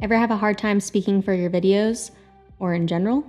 Ever have a hard time speaking for your videos? Or in general?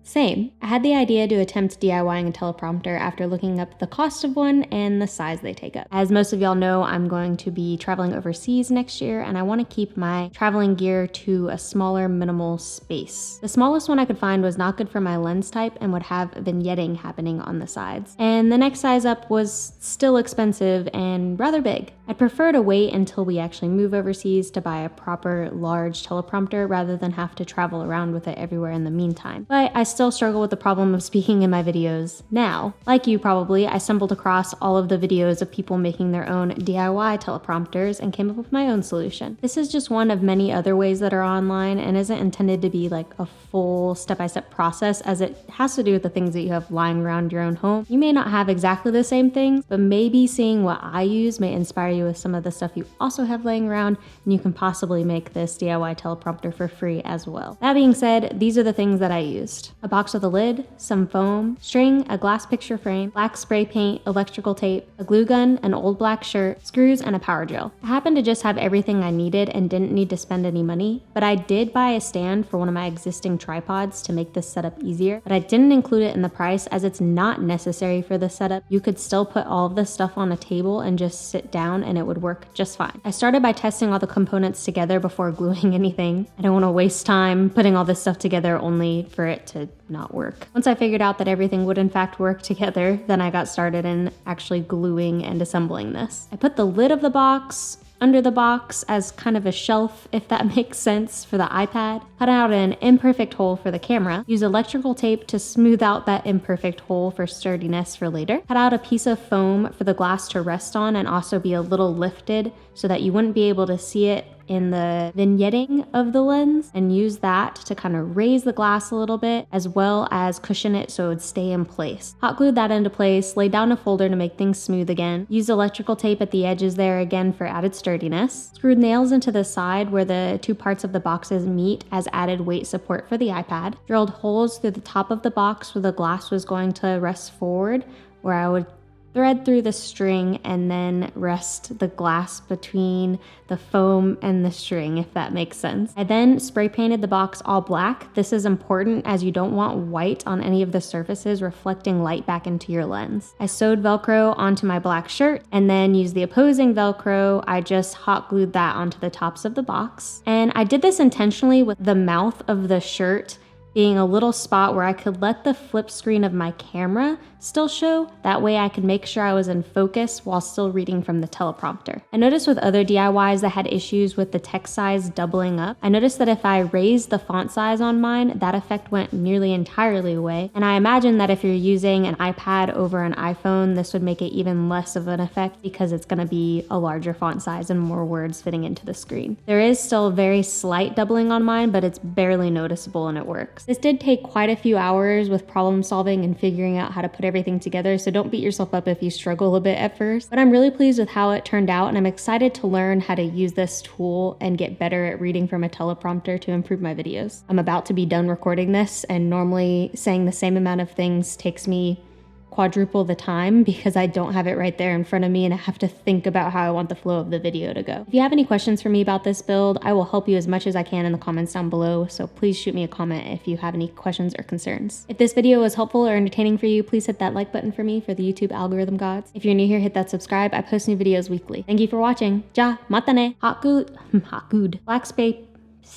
Same. I had the idea to attempt DIYing a teleprompter after looking up the cost of one and the size they take up. As most of y'all know, I'm going to be traveling overseas next year, and I want to keep my traveling gear to a smaller, minimal space. The smallest one I could find was not good for my lens type and would have vignetting happening on the sides. And the next size up was still expensive and rather big. I'd prefer to wait until we actually move overseas to buy a proper large teleprompter rather than have to travel around with it everywhere in the meantime. But I still struggle with the problem of speaking in my videos now. Like you probably, I stumbled across all of the videos of people making their own DIY teleprompters and came up with my own solution. This is just one of many other ways that are online and isn't intended to be like a full step-by-step process, as it has to do with the things that you have lying around your own home. You may not have exactly the same things, but maybe seeing what I use may inspire you with some of the stuff you also have laying around, and you can possibly make this DIY teleprompter for free as well. That being said, these are the things that I used. A box with a lid, some foam, string, a glass picture frame, black spray paint, electrical tape, a glue gun, an old black shirt, screws, and a power drill. I happened to just have everything I needed and didn't need to spend any money, but I did buy a stand for one of my existing tripods to make this setup easier, but I didn't include it in the price as it's not necessary for the setup. You could still put all of this stuff on a table and just sit down and it would work just fine. I started by testing all the components together before gluing anything. I don't want to waste time putting all this stuff together only for it to not work. Once I figured out that everything would in fact work together, then I got started in actually gluing and assembling this. I put the lid of the box under the box as kind of a shelf, if that makes sense, for the iPad. Cut out an imperfect hole for the camera. Use electrical tape to smooth out that imperfect hole for sturdiness for later. Cut out a piece of foam for the glass to rest on and also be a little lifted so that you wouldn't be able to see it in the vignetting of the lens, and use that to kind of raise the glass a little bit as well as cushion it so it would stay in place. Hot glued that into place, laid down a folder to make things smooth again, used electrical tape at the edges there again for added sturdiness, screwed nails into the side where the two parts of the boxes meet as added weight support for the iPad, drilled holes through the top of the box where the glass was going to rest forward, where I would thread through the string and then rest the glass between the foam and the string, if that makes sense. I then spray painted the box all black. This is important as you don't want white on any of the surfaces reflecting light back into your lens. I sewed Velcro onto my black shirt and then used the opposing Velcro. I just hot glued that onto the tops of the box. And I did this intentionally with the mouth of the shirt being a little spot where I could let the flip screen of my camera still show. That way I could make sure I was in focus while still reading from the teleprompter. I noticed with other DIYs that had issues with the text size doubling up, I noticed that if I raised the font size on mine, that effect went nearly entirely away. And I imagine that if you're using an iPad over an iPhone, this would make it even less of an effect because it's gonna be a larger font size and more words fitting into the screen. There is still a very slight doubling on mine, but it's barely noticeable and it works. This did take quite a few hours with problem solving and figuring out how to put everything together, so don't beat yourself up if you struggle a bit at first. But I'm really pleased with how it turned out, and I'm excited to learn how to use this tool and get better at reading from a teleprompter to improve my videos. I'm about to be done recording this, and normally saying the same amount of things takes me quadruple the time because I don't have it right there in front of me and I have to think about how I want the flow of the video to go. If you have any questions for me about this build, I will help you as much as I can in the comments down below, so please shoot me a comment if you have any questions or concerns. If this video was helpful or entertaining for you, please hit that like button for me for the YouTube algorithm gods. If you're new here, hit that subscribe. I post new videos weekly. Thank you for watching. Ja, matane. Hot good. Black spray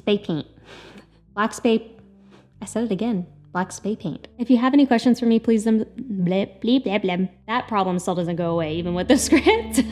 paint. Black spray, I said it again. Black spray paint. If you have any questions for me, please that problem still doesn't go away even with the script.